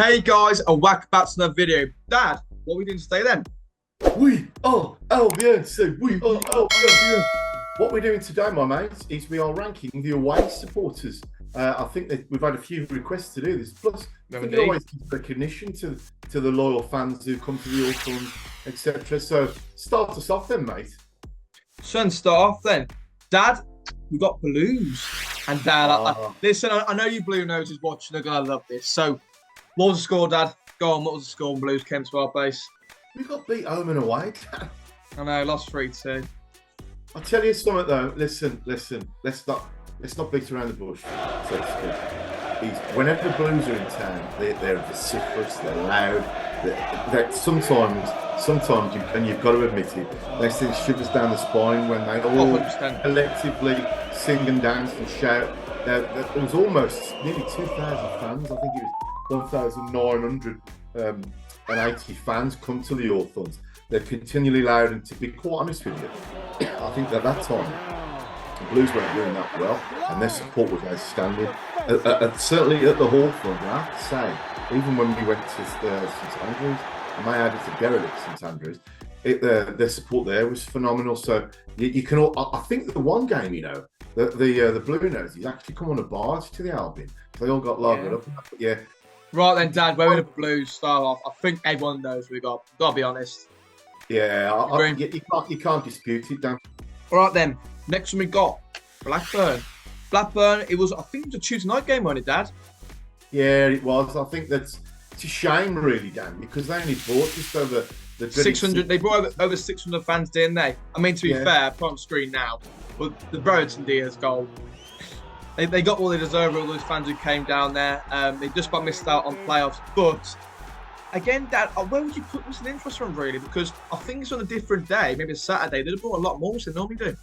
Hey guys, and welcome back to another video. Dad, what are we doing today then? We are Albion, so we are Albion. What we're doing today, my mates, is we are ranking the away supporters. I think that we've had a few requests to do this. Plus, I think it always gives recognition to the loyal fans who come to the autumn, etc. So, start us off then, mate. Son, start off then. Dad, we got Blues. And Dad, listen, I know you Blue Noses watching are going to love this. So, what was the score, Dad? Go on, what was the score when Blues came to our place? We got beat home and away, Dad. I know, lost 3-2. I'll tell you something though. Listen. Let's not beat around the bush, so to speak. Whenever the Blues are in town, they're vociferous, they're loud. They're sometimes, and you've got to admit it, they send shivers down the spine when they all 100%. Collectively sing and dance and shout. There was almost nearly 2,000 fans. I think it was 1,980 fans come to the Hawthorns. They're continually loud, and to be quite honest with you, I think that time the Blues weren't doing that well, and their support was outstanding. Certainly at the Hawthorns, I have to say, even when we went to St Andrews, I may add it to derelict St Andrews, their support there was phenomenal. So you can all, I think the one game, the Blue Noses actually come on a barge to the Albion. So they all got logged up. Yeah. Right then, Dad, where were the Blues start off? I think everyone knows we got to be honest. Yeah, you can't dispute it, Dan. All right then, next one we got Blackburn. Blackburn, I think it was a Tuesday night game, wasn't it, Dad? Yeah, it was. I think it's a shame, really, Dan, because they only brought just over the 600. They brought over 600 fans, didn't they? I mean, to be fair, put on screen now, but the Brereton Diaz goal. They got all they deserve, all those fans who came down there. They just about missed out on playoffs. But, again, Dad, where would you put this in interest from, really? Because I think it's on a different day, maybe a Saturday. They'd have brought a lot more than they normally do.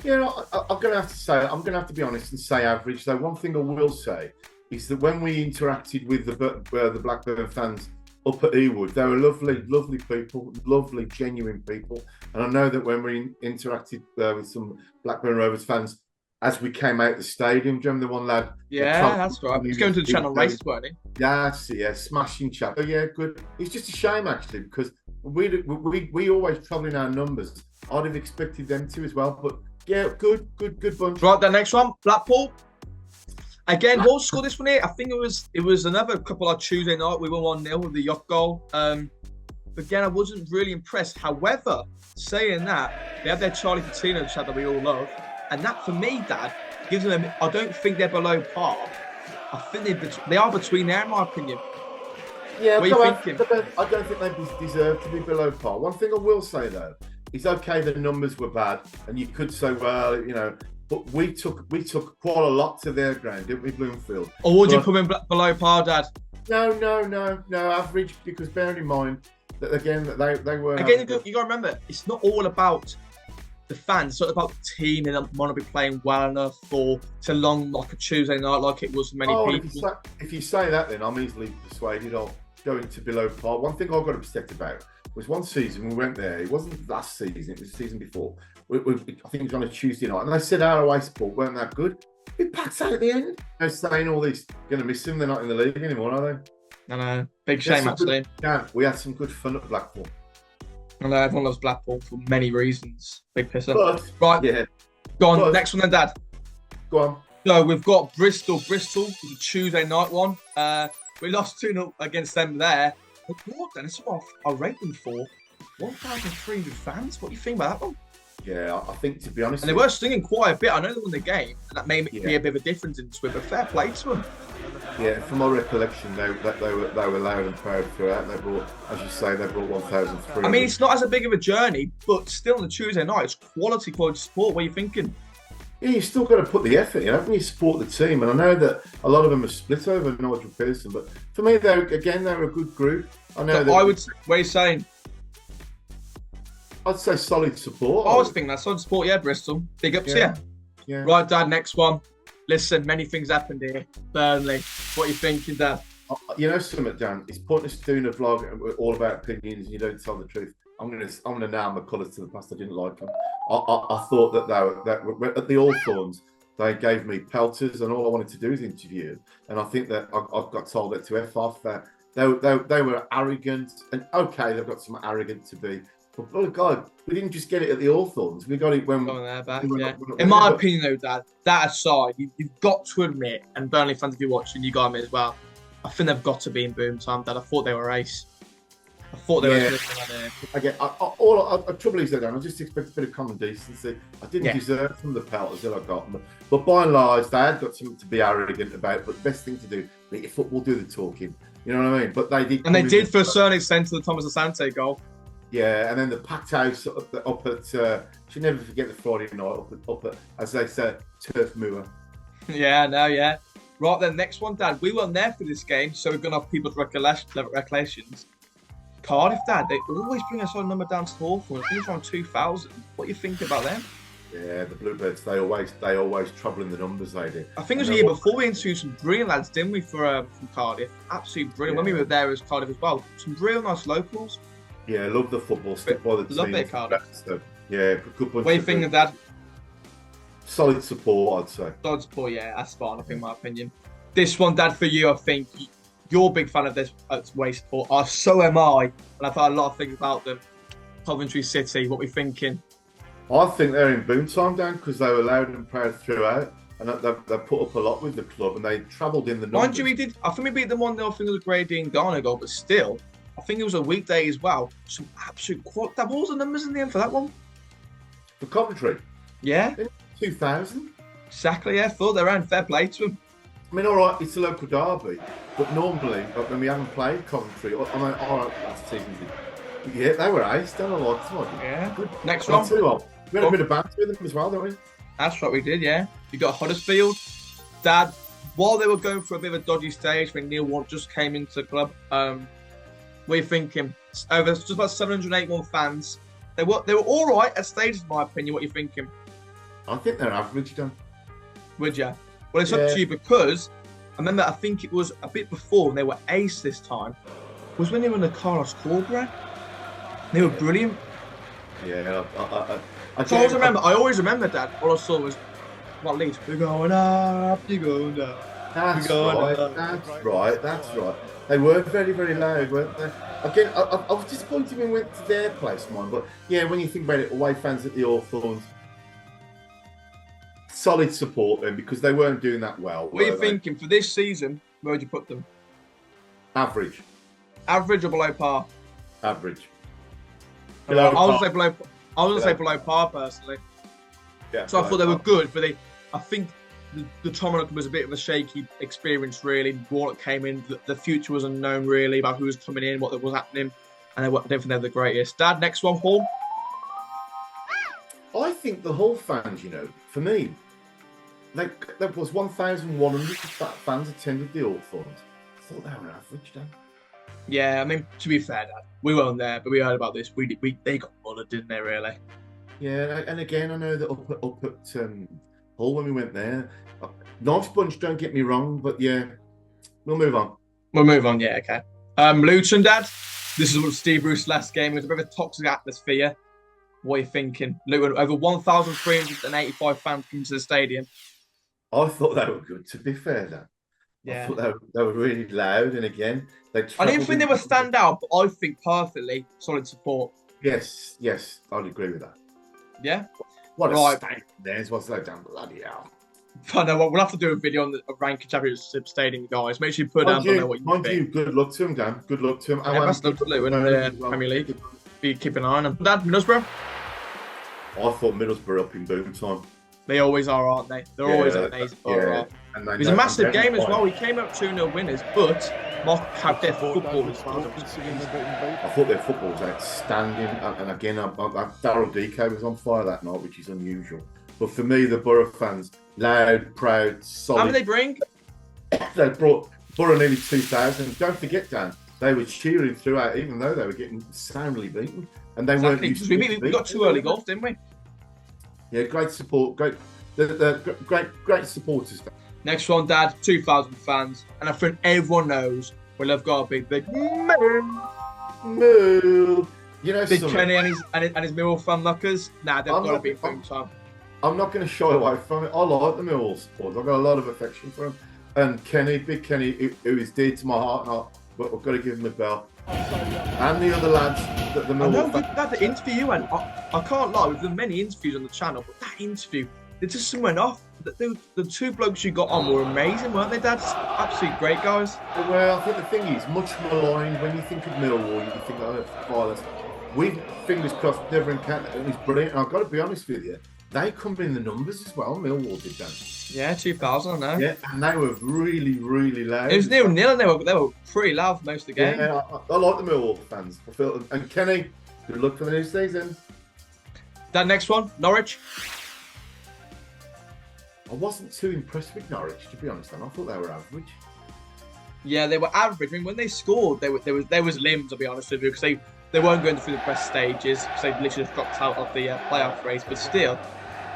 Yeah, I'm going to have to be honest and say average. Though one thing I will say is that when we interacted with the Blackburn fans up at Ewood, they were lovely people, lovely, genuine people. And I know that when we interacted with some Blackburn Rovers fans, as we came out the stadium, do you remember the one lad? Yeah, that's right. He was going to the Channel Race, weren't he? Yeah, smashing chat. Oh, yeah, good. It's just a shame, actually, because we always travel in our numbers. I'd have expected them to as well, but yeah, good bunch. Right, the next one, Blackpool. Again, what scored this one here? I think it was another couple of Tuesday night. We won 1-0 with the Yacht goal. Again, I wasn't really impressed. However, saying that, they have their Charlie Patino chat that we all love. And that, for me, Dad, gives them, I don't think they're below par. I think they are between there, in my opinion. Yeah, what are you thinking? I don't think they deserve to be below par. One thing I will say, though, is okay, the numbers were bad. And you could say, well, but we took quite a lot to their ground, didn't we, Bloomfield? Or would you come in below par, Dad? No, average, because bearing in mind that, again, that they were... Again, you got to remember, it's not all about the fans, it's not about the team. They don't want to be playing well enough for so long, like a Tuesday night, like it was for many people. If you say that, then I'm easily persuaded of going to below par. One thing I've got upset about was one season we went there. It wasn't last season; it was the season before. I think it was on a Tuesday night, and they said our away support weren't that good. We packed out at the end. They're saying all these going to miss them. They're not in the league anymore, are they? I know. Big shame, actually. Yeah, we had some good fun at Blackpool. I know everyone loves Blackpool for many reasons. Big pisser. Right. Yeah. Go on. Next one then, Dad. Go on. So we've got Bristol. Bristol was a Tuesday night one. We lost 2-0 against them there. But what, Dennis? I rate them for 1,300 fans. What do you think about that one? Yeah, I think, to be honest... And they were singing quite a bit. I know they won the game, and that may be a bit of a difference in Swift, but fair play to them. Yeah, from my recollection, they were loud and proud throughout. They brought, as you say, 1,300. I mean, it's not as big of a journey, but still on a Tuesday night, it's quality support. What are you thinking? Yeah, you still got to put the effort in, haven't you? Support the team, and I know that a lot of them are split over Nigel Pearson, but for me, they were a good group. I know. What are you saying? I'd say solid support. I was thinking that solid support. Yeah, Bristol. Big ups here. Yeah. Right, Dad. Next one. Listen, many things happened here. Burnley. What are you thinking, Dad? You know something, Dan? It's pointless doing a vlog all about opinions and you don't tell the truth. I'm gonna nail my colours to the past. I didn't like them. I thought that they were at the Hawthorns. They gave me pelters, and all I wanted to do is interview. And I think that I've got told that to F off. That they were arrogant, and okay, they've got some arrogant to be. But oh God, we didn't just get it at the Hawthorns. We got it when. In my opinion, though, Dad, that aside, you've got to admit, and Burnley fans, if you're watching, you got me as well. I think they've got to be in boom time, Dad. I thought they were ace. I thought they were. Again, all trouble is that I just expect a bit of common decency. I didn't deserve some of the pelters that I got, but by and large, they had got something to be arrogant about. But the best thing to do, let your football do the talking. You know what I mean? But they did, and they did for a certain extent to the Thomas Asante goal. Yeah, and then the packed house up at should never forget the Friday night up at, as they said, Turf Moor. Yeah, no, yeah. Right then, next one, Dad. We weren't there for this game, so we're gonna have people's recollections. Cardiff, Dad, they always bring us our number down to Hawthorn. I think it's around 2,000. What do you think about them? Yeah, the Bluebirds, they always trouble in the numbers, they do. I think it was the year before we interviewed some brilliant lads, didn't we, from Cardiff? Absolutely brilliant. When we were there as Cardiff as well. Some real nice locals. Yeah, love the football, stick by the team. Love it, Cardiff. So, yeah, good bunch. What do you think of that? Solid support, I'd say. Solid support, yeah, that's fine, I think, in my opinion. This one, Dad, for you, I think you're a big fan of this way support. So am I, and I've heard a lot of things about them. Coventry City, what we thinking? I think they're in boom time, Dan, because they were loud and proud throughout, and they put up a lot with the club, and they travelled in the numbers. Mind you, we did. I think we beat them 1-0. I think it was a Grey Dean Garner goal, but still, I think it was a weekday as well. Some absolute quality. What was the numbers in the end for that one? For Coventry? Yeah. 2,000? Exactly, yeah. Thought they're around. Fair play to them. I mean, all right, it's a local derby, but normally, when we haven't played Coventry, all right, last season, yeah, they were ace, don't I like them? Yeah. Good. Next I'll one. tell you what, we had a bit of banter with them as well, don't we? That's what we did, yeah. You got Huddersfield. Dad, while they were going through a bit of a dodgy stage when Neil Watt just came into the club, what are you thinking? Over just about 781 fans. They were all right at stages, in my opinion. What are you thinking? I think they're average, Dan. Would you? Well, it's up to you, because I remember, I think it was a bit before, and they were ace this time, was when they were in the Carlos Corbran. They were brilliant. Yeah, I always remember that. All I saw was, what leads? We're going up, you're going down. That's right. They were very, very loud, weren't they? Again, I was disappointed when we went to their place, mine, but yeah, when you think about it, away fans at the Hawthorns, solid support then, because they weren't doing that well. What are you thinking for this season? Where would you put them? Average. Average or below par? Average. I was going to say below par personally. Yeah. So I thought they were good, but I think the Tom was a bit of a shaky experience, really. Warnock came in, the future was unknown, really, about who was coming in, what was happening, and I don't think they're the greatest. Dad, next one, Paul? I think the Hull fans, for me, there was 1,100 fans attended the Hawthorns. I thought they were average, Dan. Yeah, I mean, to be fair, Dad, we weren't there, but we heard about this. They got bullied, didn't they, really? Yeah, and again, I know that up at Hull when we went there, nice bunch, don't get me wrong, but yeah, we'll move on. Yeah, okay. Luton, Dad, this is Steve Bruce's last game. It was a bit of a toxic atmosphere. What are you thinking? Luton, over 1,385 fans came to the stadium. I thought they were good, to be fair, Dan. Yeah. I thought they were really loud, and again, I didn't think they were stand out, but I think perfectly solid support. Yes, I'd agree with that. Yeah? What a state theirs was, though, Dan. Bloody hell. I know, we'll have to do a video on the ranking championship stadium, guys. Make sure you put down below what you think. Mind you, good luck to him, Dan. Good luck to him. Best luck to Luton in the Premier League. Be keeping an eye on them. Dad, Middlesbrough? I thought Middlesbrough up in boom time. They always are, aren't they? They're always amazing. Yeah. It was a massive game as well. We came out 2-0 winners, but Mark their football was I thought their football was outstanding. And again, Daryl DK was on fire that night, which is unusual. But for me, the Borough fans, loud, proud, solid. How many they bring? They brought Borough nearly 2,000. Don't forget, Dan, they were cheering throughout, even though they were getting soundly beaten. And they weren't used to we got 2 early goals, didn't we? Yeah, great support. Great supporters. Next one, Dad, 2,000 fans. And I think everyone knows we'll have got a big moo. Big Kenny and his Millwall fan lockers. Nah, they've got to be boom time. I'm not going to shy away from it. I like the Millwall supporters. I've got a lot of affection for them. And Kenny, big Kenny, who is dear to my heart, but I've got to give him a bell. And the other lads that the Millwall. I know we've had the interview, and I can't lie, we've done many interviews on the channel, but that interview, they just went off. The two blokes you got on were amazing, weren't they, Dad? Absolutely great guys. Well, I think the thing is, much maligned, when you think of Millwall, you think, oh, violence. We, fingers crossed, never encountered, and it's brilliant. And I've got to be honest with you, they come in the numbers as well. Millwall did that. Yeah, 2000, I know. Yeah, and they were really, really loud. It was 0-0, and they were pretty loud for most of the game. Yeah, I like the Millwall fans. I feel, and Kenny, good luck for the new season. That next one, Norwich. I wasn't too impressed with Norwich, to be honest. And I thought they were average. Yeah, they were average. I mean, when they scored, there was limbs, I'll be honest with you, because they weren't going through the press stages, because they literally just dropped out of the playoff race. But still,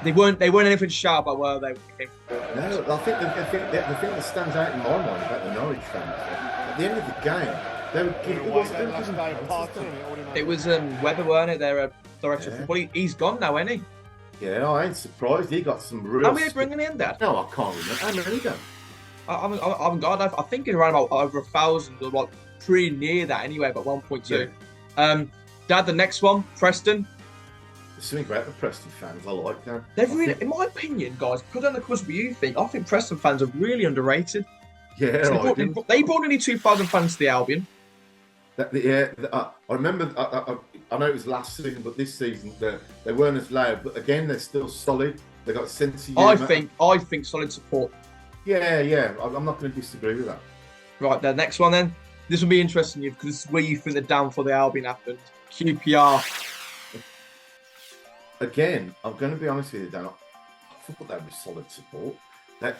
they weren't anything sharp about where they came from. No, I think the thing that stands out in my mind about the Norwich fans, at the end of the game, they were it was Webber, weren't it? Their director of football. He's gone now, isn't he? Yeah, I ain't surprised. He got some real. How many are bringing in, Dad? No, I can't remember. How many done? I think it's around about over 1,000, or like pretty near that anyway, but 1.2. Yeah. Dad, the next one, Preston. There's something about the Preston fans I like, Dan. They've really, in my opinion, guys, put on the course what you think. I think Preston fans are really underrated. Yeah, so they brought nearly 2,000 fans to the Albion. I remember. I know it was last season, but this season they weren't as loud. But again, they're still solid. They got a sense of humour. I think solid support. Yeah. I'm not going to disagree with that. Right, the next one then. This will be interesting, because this is where you think the downfall of the Albion happened. QPR. Again, I'm going to be honest with you, Dan. I thought that was solid support. The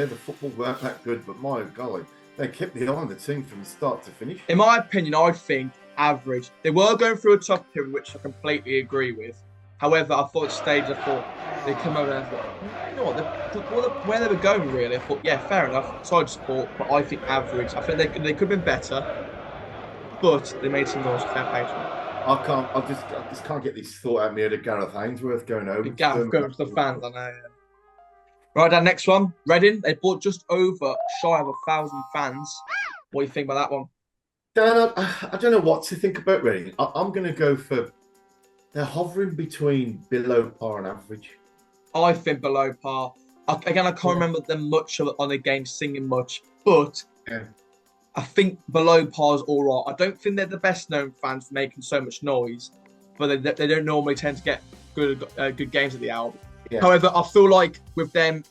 football weren't that good, but my golly, they kept the eye on the team from start to finish. In my opinion, I think average. They were going through a tough period, which I completely agree with. However, I thought they come over and thought, you know what, where they were going really. I thought, yeah, fair enough, solid support, but I think average. I think they could have been better, but they made some noise. Fair play to them. I just can't get this thought out of me of Gareth Ainsworth going over. Gareth going to the fans, I know. Yeah. Right, that next one, Reading. They brought just over shy of 1,000 fans. What do you think about that one? Dan, I don't know what to think about Reading. I'm going to go for. They're hovering between below par and average. I think below par. Again, I can't remember them much on the game singing much, but I think below par is all right. I don't think they're the best known fans for making so much noise, but they don't normally tend to get good games at the Albion. Yeah. However, I feel like with them,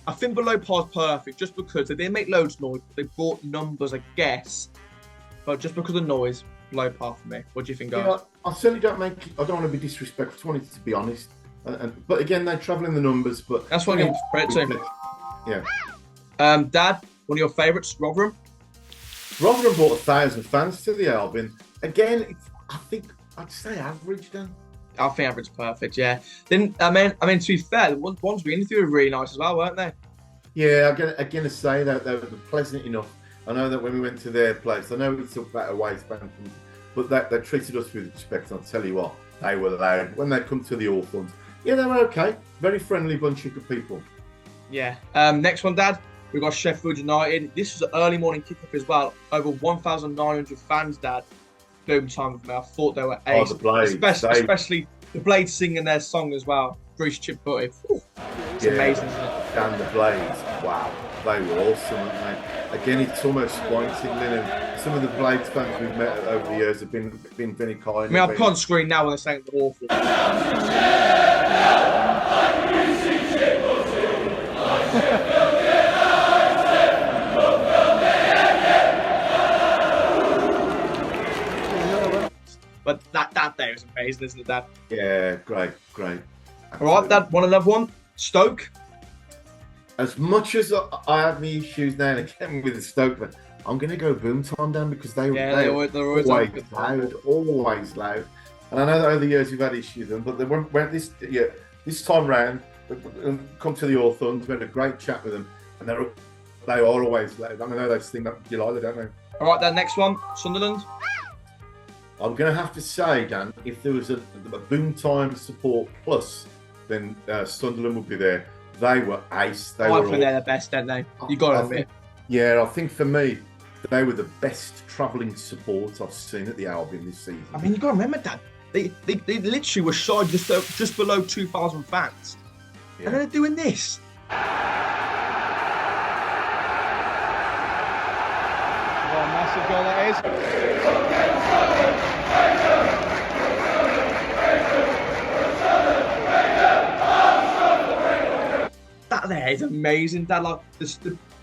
I think below par is perfect just because they didn't make loads of noise. They brought numbers, I guess, but just because of noise, below par for me. What do you think, guys? Yeah, I certainly don't want to be disrespectful. I just wanted to be honest. But again, they travel in the numbers. But that's what I give credit to. Yeah. Dad, one of your favourites, Rotherham. Rotherham brought 1,000 fans to the Albion. Again, I think I'd say average then. I think average is perfect. Yeah. Then I mean, to be fair, the ones we interviewed were really nice as well, weren't they? Yeah. Again, to say that they were pleasant enough. I know that when we went to their place, I know we took that away, but they treated us with respect. And I'll tell you what, they were loud. When they come to the Orphans, yeah, they were okay. Very friendly bunch of good people. Yeah. Next one, Dad. We've got Sheffield United. This was an early morning kickoff as well. Over 1,900 fans, Dad. Boom time with me. I thought they were ace. Oh, the Blades. Especially the Blades singing their song as well. Grease Chip Butty. It's amazing, isn't it? And the Blades. Wow. They were awesome, weren't they? Again, it's almost spine signaling. And some of the Blades fans we've met over the years have been very kind. I mean, I've put on screen now when they're saying they're awful. But that day was amazing, isn't it, Dad? Yeah, great. Absolutely. All right, Dad, want another one? Stoke? As much as I have the issues now and again with the Stoke, but I'm going to go Boom Time down because they're always loud. And I know that over the years we've had issues with them, but they went this time round, come to the Orphans, we had a great chat with them, and they are always loud. I know they sing that Delilah, don't they? All right, that next one, Sunderland. I'm going to have to say, Dan, if there was a Boom Time support plus then Sunderland would be there. They were ace. I think they're the best, don't they? You got to admit. I think for me, they were the best travelling support I've seen at the Albion this season. I mean, you got to remember that they literally were shy just below 2,000 fans, and then they're doing this. What a massive goal that is. That there is amazing. That like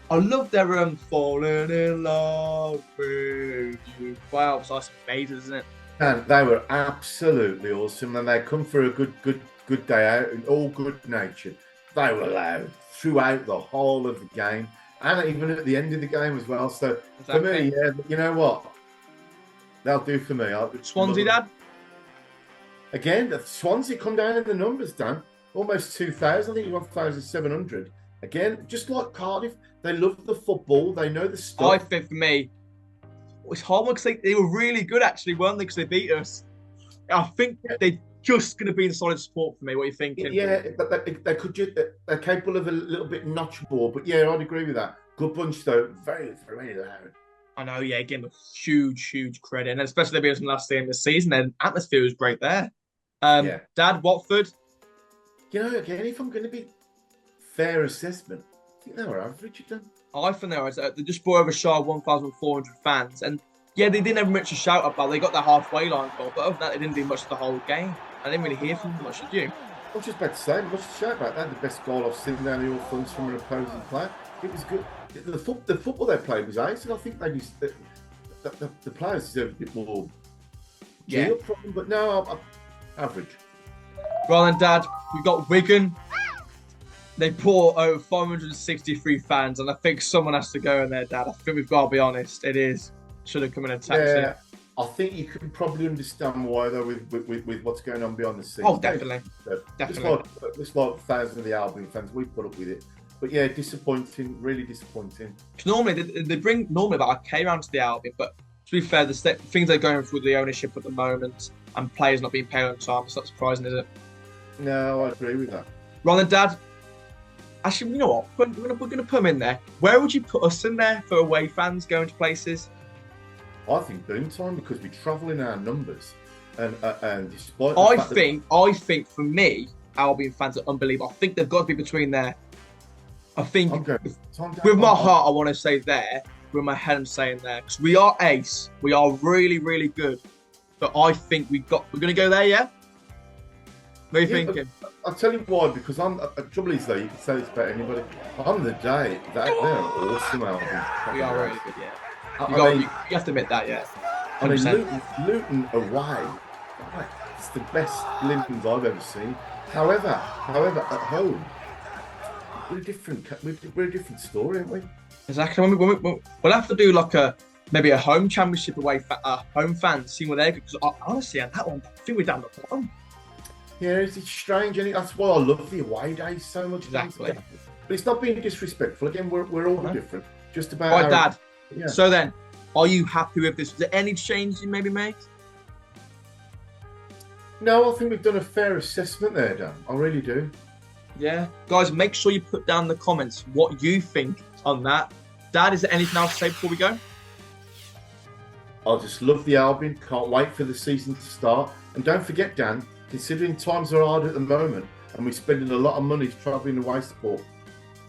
I love their falling in love with you. Wow, it's nice phases, isn't it? And they were absolutely awesome, and they come for a good day out, and all good natured. They were loud throughout the whole of the game, and even at the end of the game as well. So for me, you know what? They'll do for me. Swansea, Dad? Again, the Swansea come down in the numbers, Dan. Almost 2,000, I think 1,700. Again, just like Cardiff, they love the football. They know the stuff. I think for me, it's hard because they were really good, actually, weren't they? Because they beat us. I think they're just going to be in solid support for me. What are you thinking? Yeah, they're capable of a little bit notch more. But yeah, I'd agree with that. Good bunch, though. Very, very loud. I know, yeah, again, a huge credit. And especially being last game of the season, their atmosphere was great there. Dad, Watford? You know, again, if I'm going to be fair assessment, I think they were average again. I think they were. They just brought over shy 1,400 fans. And yeah, they didn't have much to shout about. They got their halfway line goal, but other than that, they didn't do much of the whole game. I didn't really hear from them much, did you? I was just about to say, much to shout about that. The best goal I've seen down the All Funds from an opposing player. It was good. The football they played was ace, and I think they just, the players deserve a bit more deal from them. But no, average. Well then, Dad, we got Wigan. They brought over 563 fans, and I think someone has to go in there, Dad. I think we've got to be honest. It is. Should have come in and attacked it. I think you can probably understand why, though, with what's going on behind the scenes. Oh, definitely. Definitely. Just like thousands of the Albion fans, we put up with it. But yeah, disappointing, really disappointing. Normally, they bring about a K round to the Albion, but to be fair, the things they're going through the ownership at the moment and players not being paid on time, it's not surprising, is it? No, I agree with that. Well then, Dad, actually, you know what? We're going to put them in there. Where would you put us in there for away fans going to places? I think boom time, because we travel in our numbers, and despite I think for me, Albion fans are unbelievable. I think they've got to be between there. I think with my heart, I want to say there. With my head, I'm saying there, because we are ace. We are really good. But I think we're going to go there. Yeah. What are you thinking? I'll tell you why, because trouble is though, you can say this about anybody. On the day, they're awesome Albion. We are really good. Yeah. You have to admit that, yeah. 100%. I mean, Luton away, it's the best Lincolns I've ever seen. However, at home, we're a different story, aren't we? Exactly. We'll have to do like maybe a home championship away, home fans, see what they're good. Because honestly, on that one, I think we're down the bottom. Yeah, it's strange, and that's why I love the away days so much. Exactly. But it's not being disrespectful. Again, we're all different. Just about. Right, Dad. Yeah. So then, are you happy with this? Was there any changes you maybe made? No, I think we've done a fair assessment there, Dan. I really do. Yeah. Guys, make sure you put down in the comments what you think on that. Dad, is there anything else to say before we go? I just love the Albion. Can't wait for the season to start. And don't forget, Dan, considering times are hard at the moment and we're spending a lot of money travelling away support,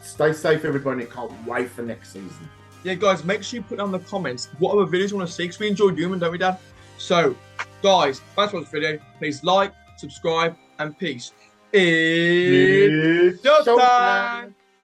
stay safe, everybody. Can't wait for next season. Yeah, guys, make sure you put down in the comments what other videos you want to see, because we enjoy doing them, don't we, Dad? So, guys, thanks for watching this video. Please like, subscribe, and peace. It's showtime!